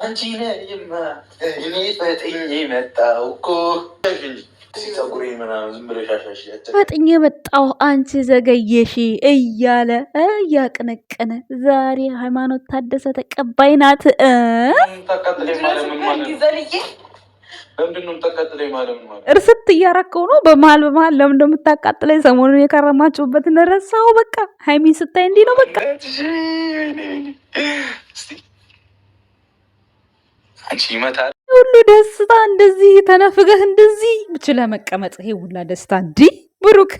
አንቺ ነህማ እኔ ፈጥኜ መጣሁ እኮ ፈጥኜ መጣሁ አንቺ ዘገየሽ እያለ እያቀነቀነ ዛሬ ሃይማኖት ታደሰ ተቀባይ ናት። እርስት እያረከው ነው በመሀል ለምን እንደምታቃጥለኝ ሰሞኑን የከረማችሁበትን ረሳው። በቃ ሃይሚን ስታይ እንዲህ ነው በቃ ሁሉ ደስታ እንደዚህ ተነፍገህ እንደዚህ ብችለህ መቀመጥ ይሄ ሁላ ደስታ እንዲህ ብሩክ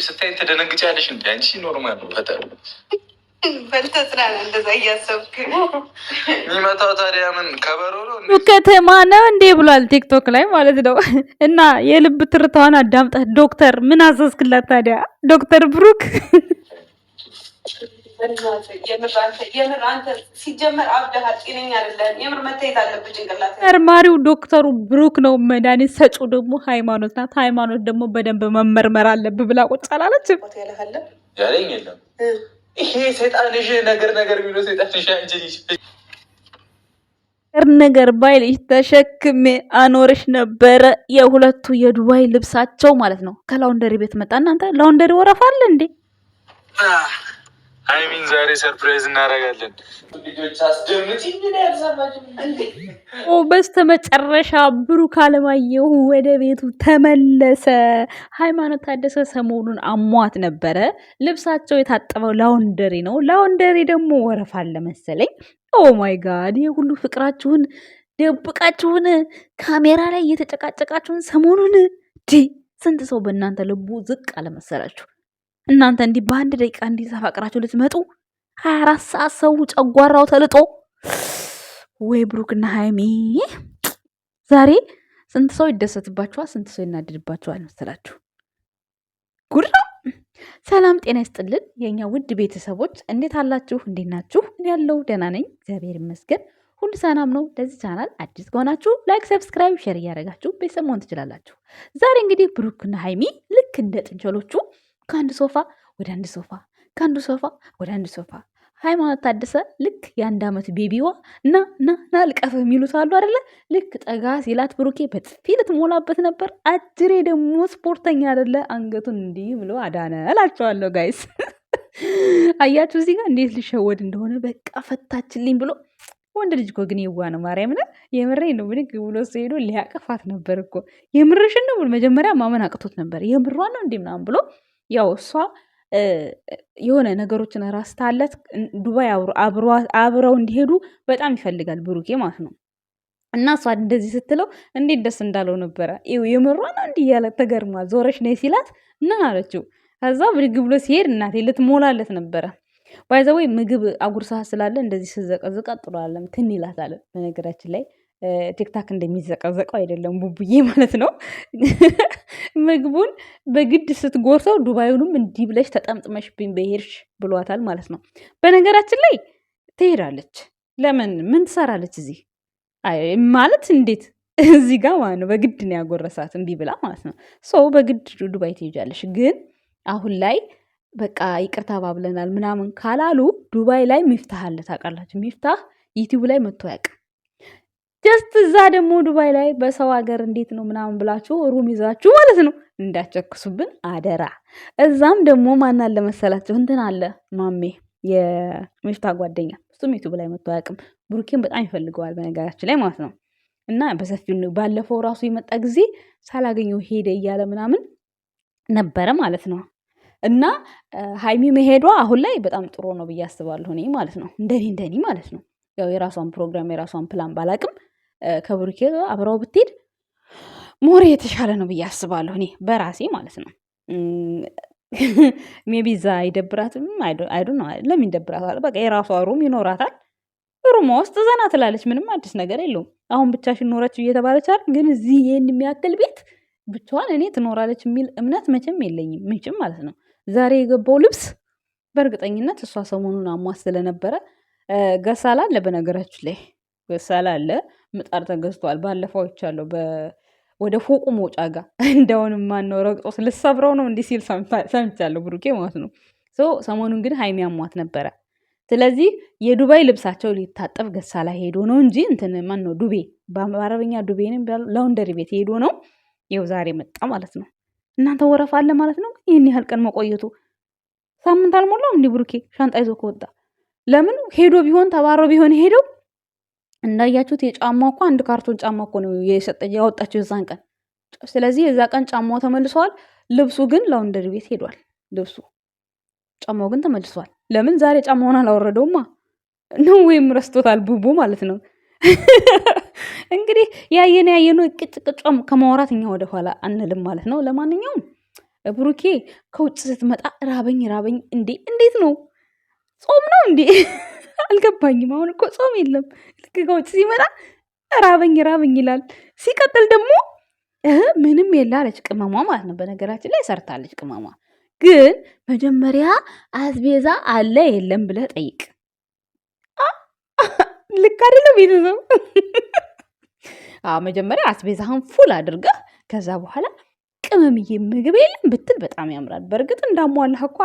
ስታይ ትደነግጫለሽ። እንደ አንቺ ኖርማል ነው። እንደዛ እያሰብክ የሚመጣው ታዲያ ምን ከበሮ ነው ከተማ ነው እንዴ ብሏል ቲክቶክ ላይ ማለት ነው። እና የልብ ትርታዋን አዳምጠህ ዶክተር ምን አዘዝክላት ታዲያ ዶክተር ብሩክ? መርማሪው ዶክተሩ ብሩክ ነው፣ መድኃኒት ሰጪው ደግሞ ሃይማኖት ናት። ሃይማኖት ደግሞ በደንብ መመርመር አለብህ ብላ ቁጭ አላለችም። ያለኝ የለም ይሄ ሰይጣንሽ ነገር የሚለው ሰይጣንሽ ነገር ባይልሽ ተሸክሜ አኖርሽ ነበረ። የሁለቱ የዱባይ ልብሳቸው ማለት ነው ከላውንደሪ ቤት መጣ። እናንተ ላውንደሪ ወረፋ አለ እንዴ? ሃይሚን ዛሬ ሰርፕራይዝ እናደርጋለን። ልጆች አስደምጪ። በስተመጨረሻ ብሩክ አለማየሁ ወደ ቤቱ ተመለሰ። ሃይማኖት ታደሰ ሰሞኑን አሟት ነበረ። ልብሳቸው የታጠበው ላውንደሪ ነው። ላውንደሪ ደግሞ ወረፋ አለ መሰለኝ። ኦ ማይ ጋድ! ይሄ ሁሉ ፍቅራችሁን ደብቃችሁን ካሜራ ላይ እየተጨቃጨቃችሁን ሰሞኑን ስንት ሰው በእናንተ ልቡ ዝቅ አለመሰላችሁ? እናንተ እንዲህ በአንድ ደቂቃ እንዲህ ተፋቅራችሁ ልትመጡ 24 ሰዓት ሰው ጨጓራው ተልጦ ወይ ብሩክና ሃይሚ ዛሬ ስንት ሰው ይደሰትባችኋል፣ ስንት ሰው ይናደድባችኋል መሰላችሁ? ጉድ ነው። ሰላም ጤና ይስጥልን የኛ ውድ ቤተሰቦች እንዴት አላችሁ? እንዴት ናችሁ? ያለው ደህና ነኝ እግዚአብሔር ይመስገን፣ ሁሉ ሰላም ነው። ለዚህ ቻናል አዲስ ከሆናችሁ ላይክ፣ ሰብስክራይብ፣ ሼር እያደረጋችሁ ቤተሰብ መሆን ትችላላችሁ። ዛሬ እንግዲህ ብሩክና ሃይሚ ልክ እንደ ጥንቸሎቹ ከአንድ ሶፋ ወደ አንድ ሶፋ ከአንዱ ሶፋ ወደ አንድ ሶፋ። ሃይማኖት ታደሰ ልክ የአንድ ዓመት ቤቢዋ ና ልቀፍ የሚሉት አሉ አይደለ? ልክ ጠጋ ሲላት ብሩኬ በጥፊ ልትሞላበት ነበር። አጅሬ ደግሞ ስፖርተኛ አይደለ? አንገቱን እንዲህ ብሎ አዳነ እላቸዋለሁ ጋይስ። አያችሁ እዚህ ጋር እንዴት ሊሸወድ እንደሆነ። በቃ ፈታችልኝ ብሎ ወንድ ልጅ እኮ ግን የዋ ነው። ማርያም ነ የምሬ ነው። ብድግ ብሎ ሲሄዱ ሊያቀፋት ነበር እኮ። የምርሽን ነው ብሎ መጀመሪያ ማመን አቅቶት ነበር። የምሯ ነው እንዲህ ምናምን ብሎ ያው እሷ የሆነ ነገሮችን ራስታለት ዱባይ አብረው እንዲሄዱ በጣም ይፈልጋል ብሩኬ ማለት ነው። እና እሷ እንደዚህ ስትለው እንዴት ደስ እንዳለው ነበረ። የምሯ ነው እንዲህ እያለ ተገርማ ዞረሽ ነይ ሲላት እና አለችው። ከዛ ብድግ ብሎ ሲሄድ እናቴ ልትሞላለት ነበረ። ባይዘወይ ምግብ አጉርሳ ስላለ እንደዚህ ስዘቀዝቃ ጥሎ አለም ትን ይላታል። በነገራችን ላይ ቲክታክ እንደሚዘቀዘቀው አይደለም ቡቡዬ ማለት ነው። ምግቡን በግድ ስትጎርሰው ዱባዩንም እንዲህ ብለሽ ተጠምጥመሽብኝ በሄድሽ ብሏታል ማለት ነው። በነገራችን ላይ ትሄዳለች። ለምን ምን ትሰራለች እዚህ ማለት እንዴት እዚህ ጋር ማለት ነው። በግድ ነው ያጎረሳት እምቢ ብላ ማለት ነው። ሰው በግድ ዱባይ ትሄጃለሽ። ግን አሁን ላይ በቃ ይቅርታ ባብለናል ምናምን ካላሉ ዱባይ ላይ ሚፍታህ አለ ታውቃላችሁ። ሚፍታህ ዩቲዩብ ላይ መጥቶ ያውቅ ጀስት እዛ ደግሞ ዱባይ ላይ በሰው ሀገር እንዴት ነው ምናምን ብላችሁ ሩም ይዛችሁ ማለት ነው እንዳቸክሱብን አደራ። እዛም ደግሞ ማን አለ መሰላችሁ? እንትን አለ ማሜ የሚፍታ ጓደኛ፣ እሱም ዩቲዩብ ላይ መጥቶ አያውቅም። ብሩኬን በጣም ይፈልገዋል በነገራችን ላይ ማለት ነው። እና በሰፊው ባለፈው ራሱ የመጣ ጊዜ ሳላገኘው ሄደ እያለ ምናምን ነበረ ማለት ነው። እና ሃይሚ መሄዷ አሁን ላይ በጣም ጥሩ ነው ብዬ አስባለሁ እኔ ማለት ነው። እንደኔ ማለት ነው። ያው የራሷን ፕሮግራም የራሷን ፕላን ባላቅም ከብሩኬ አብረው ብትሄድ ሞሬ የተሻለ ነው ብዬ አስባለሁ እኔ በራሴ ማለት ነው። ሜቢ እዛ አይደብራትም። አይዶ ነው ለምን ይደብራታል? በቃ የራሷ ሩም ይኖራታል። ሩማ ውስጥ ዘና ትላለች። ምንም አዲስ ነገር የለውም። አሁን ብቻሽን ኖረች እየተባለች አይደል? ግን እዚህ ይሄን የሚያክል ቤት ብቻዋን እኔ ትኖራለች የሚል እምነት መቼም የለኝም። ምንጭም ማለት ነው። ዛሬ የገባው ልብስ በእርግጠኝነት እሷ ሰሞኑን አሟት ስለነበረ ገሳላ አለ። በነገራችን ላይ ገሳላ አለ። ምጣድ ተገዝቷል። ባለፈው ይቻለው ወደ ፎቁ መውጫ ጋር እንደውንም ማነው ረግጦስ ልሰብረው ነው እንዲህ ሲል ሰምቻለሁ ብሩኬ ማለት ነው። ሰሞኑን ግን ሃይሚ አሟት ነበረ። ስለዚህ የዱባይ ልብሳቸው ሊታጠብ ገሳ ላይ ሄዶ ነው እንጂ እንትን ማን ነው ዱቤ በአረበኛ ዱቤ ላውንደሪ ቤት ሄዶ ነው። ይኸው ዛሬ መጣ ማለት ነው። እናንተ ወረፋ አለ ማለት ነው። ይህን ያህል ቀን መቆየቱ ሳምንት አልሞላው እንዲህ ብሩኬ ሻንጣ ይዞ ከወጣ ለምን ሄዶ ቢሆን ተባሮ ቢሆን ሄደው እንዳያችሁት የጫማው እኮ አንድ ካርቶን ጫማ እኮ ነው ያወጣችው የዛን ቀን። ስለዚህ የዛ ቀን ጫማው ተመልሷል። ልብሱ ግን ላውንደሪ ቤት ሄዷል። ልብሱ ጫማው ግን ተመልሷል። ለምን ዛሬ ጫማውን አላወረደውማ ነው ወይም ረስቶታል ቡቡ ማለት ነው። እንግዲህ ያየነው ቅጭቅጫም ከማውራት እኛ ወደኋላ አንልም ማለት ነው። ለማንኛውም ብሩኬ ከውጭ ስትመጣ ራበኝ እንዴት ነው? ጾም ነው እንዴ? አልገባኝም። አሁን እኮ ጾም የለም። ልክ ከውጭ ሲመጣ ራበኝ ይላል። ሲቀጥል ደግሞ ምንም የለ አለች ቅመሟ ማለት ነው። በነገራችን ላይ ሰርታለች ቅመሟ። ግን መጀመሪያ አስቤዛ አለ የለም ብለህ ጠይቅ። ልክ አይደለም ቤተሰብ? መጀመሪያ አስቤዛህን ፉል አድርገህ ከዛ በኋላ ቅመምዬ ምግብ የለም ብትል በጣም ያምራል። በእርግጥ እንዳሟላህ እኮ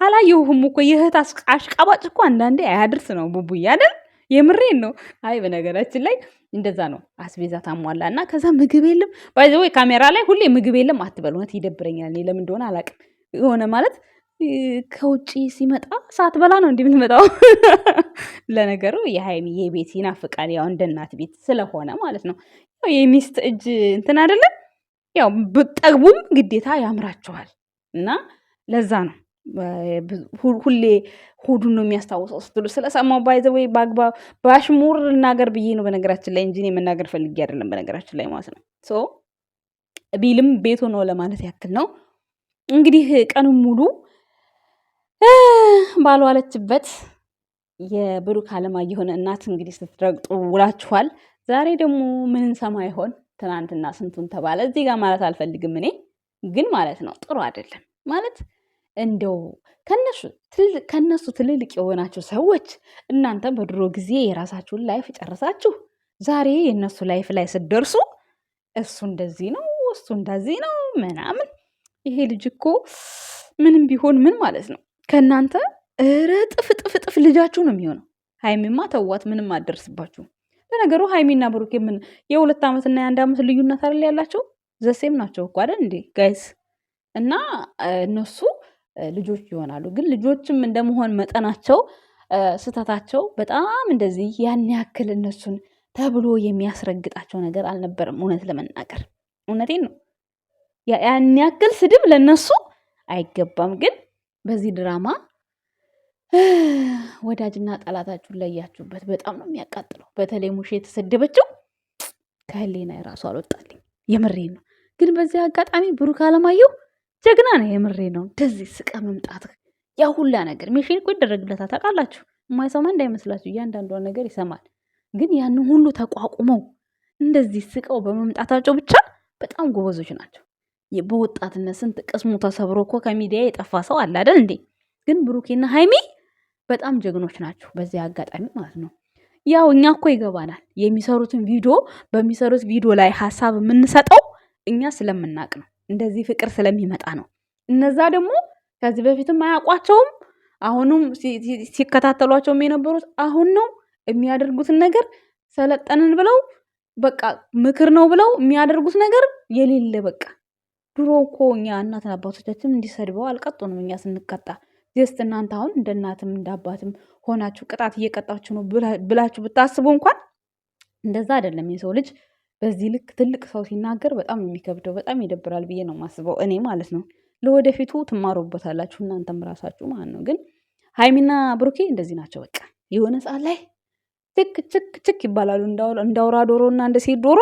አላየሁህም እኮ የእህት አሽቃባጭ እኮ አንዳንዴ አያድርስ ነው ቡቡዬ አይደል? የምሬን ነው። አይ በነገራችን ላይ እንደዛ ነው። አስቤዛ ታሟላ እና ከዛ ምግብ የለም ባይዘ ወይ ካሜራ ላይ ሁሌ ምግብ የለም አትበል። እውነት ይደብረኛል። እኔ ለምን እንደሆነ አላውቅም። የሆነ ማለት ከውጭ ሲመጣ ሰዓት በላ ነው እንዲህ የምትመጣው። ለነገሩ የሀይሚዬ ቤት ይናፍቃል። ያው እንደ እናት ቤት ስለሆነ ማለት ነው። ያው የሚስት እጅ እንትን አይደለም። ያው ብጠግቡም ግዴታ ያምራችኋል እና ለዛ ነው ሁሌ ሆዱን ነው የሚያስታውሰው ስትሉ ስለሰማው ባይዘ ወይ በአሽሙር ልናገር ብዬ ነው በነገራችን ላይ እንጂ እኔ መናገር ፈልጌ አይደለም በነገራችን ላይ ማለት ነው። ሶ ቢልም ቤቱ ነው ለማለት ያክል ነው። እንግዲህ ቀኑን ሙሉ ባልዋለችበት የብሩክ አለማየሁን እናት እንግዲህ ስትረግጡ ውላችኋል። ዛሬ ደግሞ ምን እንሰማ ይሆን? ትናንትና ስንቱን ተባለ። እዚህ ጋር ማለት አልፈልግም እኔ ግን ማለት ነው ጥሩ አይደለም ማለት እንደው ከነሱ ትልልቅ የሆናችሁ ሰዎች እናንተ በድሮ ጊዜ የራሳችሁን ላይፍ ጨርሳችሁ ዛሬ የእነሱ ላይፍ ላይ ስትደርሱ እሱ እንደዚህ ነው እሱ እንደዚህ ነው ምናምን። ይሄ ልጅ እኮ ምንም ቢሆን ምን ማለት ነው ከእናንተ ጥፍ ልጃችሁ ነው የሚሆነው። ሀይሚማ ተዋት፣ ምንም አደርስባችሁ። ለነገሩ ሀይሚና ብሩክ ምን የ2 ዓመትና የ1 ዓመት ልዩነት አይደል ያላቸው? ዘሴም ናቸው እኮ አይደል እንዴ ጋይስ? እና እነሱ ልጆች ይሆናሉ። ግን ልጆችም እንደመሆን መጠናቸው ስህተታቸው በጣም እንደዚህ ያን ያክል እነሱን ተብሎ የሚያስረግጣቸው ነገር አልነበረም። እውነት ለመናገር እውነቴን ነው። ያን ያክል ስድብ ለነሱ አይገባም። ግን በዚህ ድራማ ወዳጅና ጠላታችሁን ለያችሁበት። በጣም ነው የሚያቃጥለው። በተለይ ሙሼ የተሰደበችው ከህሊና የራሱ አልወጣልኝ። የምሬን ነው። ግን በዚህ አጋጣሚ ብሩክ አለማየሁ ጀግና ነው። የምሬን ነው። እንደዚህ ስቀ መምጣት ያ ሁላ ነገር ሜሽን እኮ ይደረግለታል ታውቃላችሁ። የማይሰማ እንዳይመስላችሁ እያንዳንዷን ነገር ይሰማል። ግን ያንን ሁሉ ተቋቁመው እንደዚህ ስቀው በመምጣታቸው ብቻ በጣም ጎበዞች ናቸው። በወጣትነት ስንት ቅስሙ ተሰብሮ እኮ ከሚዲያ የጠፋ ሰው አለ አይደል እንዴ? ግን ብሩኬና ሀይሚ በጣም ጀግኖች ናቸው። በዚህ አጋጣሚ ማለት ነው። ያው እኛ እኮ ይገባናል የሚሰሩትን ቪዲዮ በሚሰሩት ቪዲዮ ላይ ሀሳብ የምንሰጠው እኛ ስለምናቅ ነው። እንደዚህ ፍቅር ስለሚመጣ ነው። እነዛ ደግሞ ከዚህ በፊትም አያውቋቸውም። አሁንም ሲከታተሏቸውም የነበሩት አሁን ነው የሚያደርጉትን ነገር ሰለጠንን ብለው በቃ ምክር ነው ብለው የሚያደርጉት ነገር የሌለ በቃ ድሮ እኮ እኛ እናት አባቶቻችን እንዲሰድበው አልቀጡንም። እኛ ስንቀጣ ጀስት እናንተ አሁን እንደ እናትም እንደ አባትም ሆናችሁ ቅጣት እየቀጣችሁ ነው ብላችሁ ብታስቡ እንኳን እንደዛ አይደለም። የሰው ልጅ በዚህ ልክ ትልቅ ሰው ሲናገር በጣም የሚከብደው በጣም ይደብራል ብዬ ነው የማስበው እኔ ማለት ነው። ለወደፊቱ ትማሩበታላችሁ እናንተም ራሳችሁ ማለት ነው። ግን ሀይሚና ብሩኬ እንደዚህ ናቸው። በቃ የሆነ ሰዓት ላይ ችክ ይባላሉ እንዳውራ ዶሮ እና እንደ ሴት ዶሮ።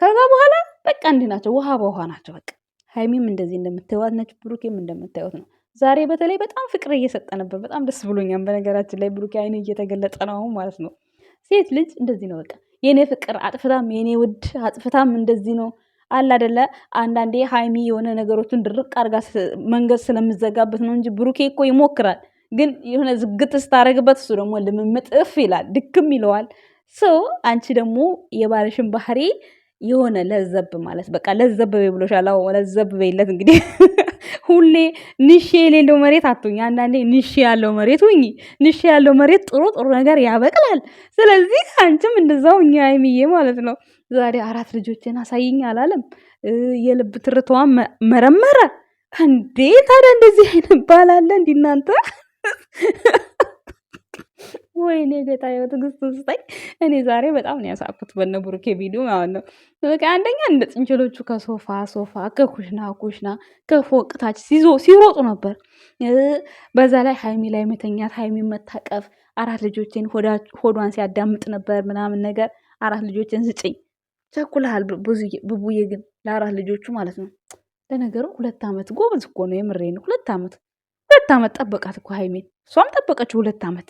ከዛ በኋላ በቃ እንዲህ ናቸው፣ ውሃ በውሃ ናቸው። በቃ ሀይሚም እንደዚህ እንደምታዩት ነች፣ ብሩኬም እንደምታዩት ነው። ዛሬ በተለይ በጣም ፍቅር እየሰጠ ነበር። በጣም ደስ ብሎኛል። በነገራችን ላይ ብሩኬ አይኑ እየተገለጠ ነው አሁን ማለት ነው። ሴት ልጅ እንደዚህ ነው። በቃ የኔ ፍቅር አጥፍታም የኔ ውድ አጥፍታም እንደዚህ ነው አለ አይደለ? አንዳንዴ ሀይሚ የሆነ ነገሮችን ድርቅ አድርጋ መንገድ ስለምዘጋበት ነው እንጂ ብሩኬ እኮ ይሞክራል። ግን የሆነ ዝግት ስታደርግበት እሱ ደግሞ ልምምጥፍ ይላል፣ ድክም ይለዋል። አንቺ ደግሞ የባልሽን ባህሪ የሆነ ለዘብ ማለት በቃ ለዘብ በይ ብሎሻል። ለዘብ በይለት እንግዲህ ሁሌ ንሽ የሌለው መሬት አትሁኝ። አንዳንዴ ንሽ ያለው መሬት ሁኚ። ንሽ ያለው መሬት ጥሩ ጥሩ ነገር ያበቅላል። ስለዚህ አንቺም እንደዛው እኛ ሀይሚዬ ማለት ነው። ዛሬ 4 ልጆችን አሳይኝ አላለም። የልብ ትርታዋን መረመረ እንዴ! ታዲያ እንደዚህ አይነት ባል አለ እንዴ እናንተ? ወይኔ ጌታዬ ትዕግስት ስጠኝ። እኔ ዛሬ በጣም ነው ያሳኩት በነ ብሩኬ ቪዲዮ ማለት ነው። በቃ አንደኛ እንደ ጥንቸሎቹ ከሶፋ ሶፋ ከኩሽና ኩሽና ከፎቅ ታች ሲሮጡ ነበር። በዛ ላይ ሀይሚ ላይ መተኛት፣ ሀይሚ መታቀፍ፣ 4 ልጆችን ሆዷን ሲያዳምጥ ነበር ምናምን ነገር። 4 ልጆችን ስጭኝ ቸኩልሃል ብቡዬ፣ ግን ለ4 ልጆቹ ማለት ነው። ለነገሩ 2 ዓመት ጎበዝ እኮ ነው። የምሬን 2 ዓመት ጠበቃት እኮ ሀይሜን። እሷም ጠበቀችው 2 ዓመት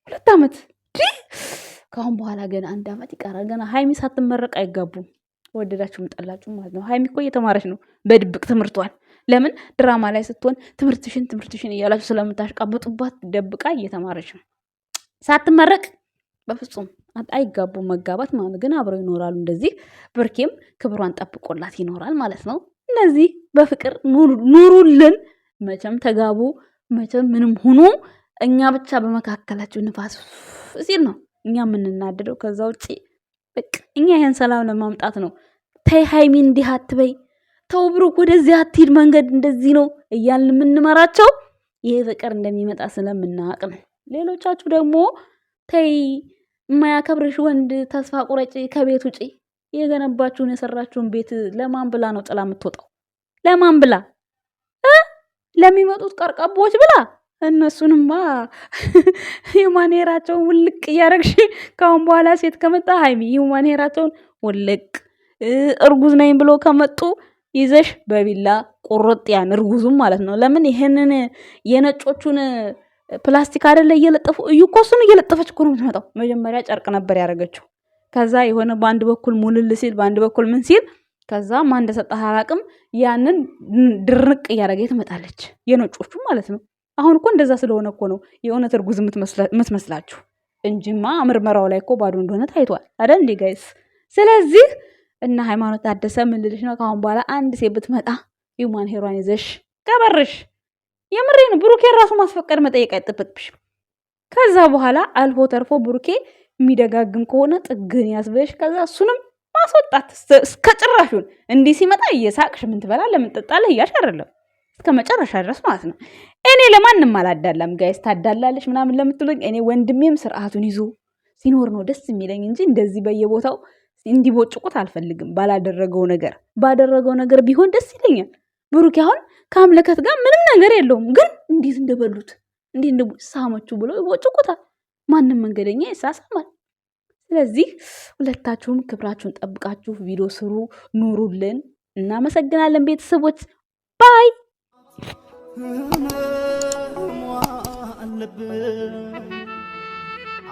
2 ዓመት። ከአሁን በኋላ ገና 1 ዓመት ይቀራል። ገና ሀይሚ ሳትመረቅ አይጋቡም። ወደዳችሁም ጠላችሁ ማለት ነው። ሀይሚ እኮ እየተማረች ነው በድብቅ ትምህርቷን። ለምን ድራማ ላይ ስትሆን ትምህርትሽን እያላችሁ ስለምታሽቃብጡባት ደብቃ እየተማረች ነው። ሳትመረቅ በፍጹም አይጋቡም። መጋባት ማለት ግን አብረው ይኖራሉ። እንደዚህ ብርኬም ክብሯን ጠብቆላት ይኖራል ማለት ነው። እነዚህ በፍቅር ኑሩልን። መቼም ተጋቡ፣ መቼም ምንም ሁኑ። እኛ ብቻ በመካከላችሁ ንፋስ ሲል ነው እኛ የምንናደደው። ከዛ ውጭ በቃ እኛ ይሄን ሰላም ለማምጣት ነው። ተይ ሀይሚ እንዲህ አትበይ፣ ተው ብሩክ ወደዚህ አትሂድ፣ መንገድ እንደዚህ ነው እያልን የምንመራቸው ይሄ ፍቅር እንደሚመጣ ስለምናውቅ ነው። ሌሎቻችሁ ደግሞ ተይ የማያከብርሽ ወንድ ተስፋ ቁረጭ፣ ከቤት ውጪ። የገነባችሁን የሰራችሁን ቤት ለማን ብላ ነው ጥላ የምትወጣው? ለማን ብላ? ለሚመጡት ቀርቀቦች ብላ? እነሱንማ ሂውማኔራቸውን ውልቅ እያረግሽ ካሁን በኋላ ሴት ከመጣ ሀይሚ ሂውማኔራቸውን ውልቅ። እርጉዝ ነኝ ብሎ ከመጡ ይዘሽ በቢላ ቁርጥ፣ ያን እርጉዙም ማለት ነው። ለምን ይሄንን የነጮቹን ፕላስቲክ አይደለ እየለጠፉ እዩ እኮ እሱን እየለጠፈች እኮ ነው የምትመጣው። መጀመሪያ ጨርቅ ነበር ያደረገችው። ከዛ የሆነ በአንድ በኩል ሙልል ሲል በአንድ በኩል ምን ሲል ከዛ ማን እንደሰጠህ አላቅም፣ ያንን ድርቅ እያደረገ ትመጣለች። የነጮቹ ማለት ነው። አሁን እኮ እንደዛ ስለሆነ እኮ ነው የእውነት እርጉዝ የምትመስላችሁ እንጂማ ምርመራው ላይ እኮ ባዶ እንደሆነ ታይቷል አይደል እንዴ ጋይስ? ስለዚህ እና ሃይማኖት ታደሰ ምን ልልሽ ነው፣ ካሁን በኋላ አንድ ሴት ብትመጣ ሂውማን ሄሯን ይዘሽ ቀበርሽ። የምሬን ብሩኬ ራሱ ማስፈቀድ መጠየቅ አይጠበቅብሽም። ከዛ በኋላ አልፎ ተርፎ ብሩኬ የሚደጋግም ከሆነ ጥግን ያስበሽ፣ ከዛ እሱንም ማስወጣት እስከ ጭራሹን። እንዲህ ሲመጣ እየሳቅሽ ምን ትበላለህ ለምን ትጠጣለህ እያልሽ አይደለም፣ እስከ መጨረሻ ድረስ ማለት ነው። እኔ ለማንም አላዳላም ጋይስ። ታዳላለሽ ምናምን ለምትሉኝ እኔ ወንድሜም ስርዓቱን ይዞ ሲኖር ነው ደስ የሚለኝ እንጂ እንደዚህ በየቦታው እንዲቦጭቁት አልፈልግም። ባደረገው ነገር ቢሆን ደስ ይለኛል። ብሩኬ አሁን ከአምለከት ጋር ምንም ነገር የለውም፣ ግን እንዴት እንደበሉት እንዴት እንደሳመችው ብሎ ይቦጭቁታል። ማንም መንገደኛ ይሳሳማል። ስለዚህ ሁለታችሁም ክብራችሁን ጠብቃችሁ ቪዲዮ ስሩ፣ ኑሩልን። እናመሰግናለን ቤተሰቦች። ባይ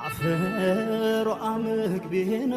አፈሮ አመግቤነ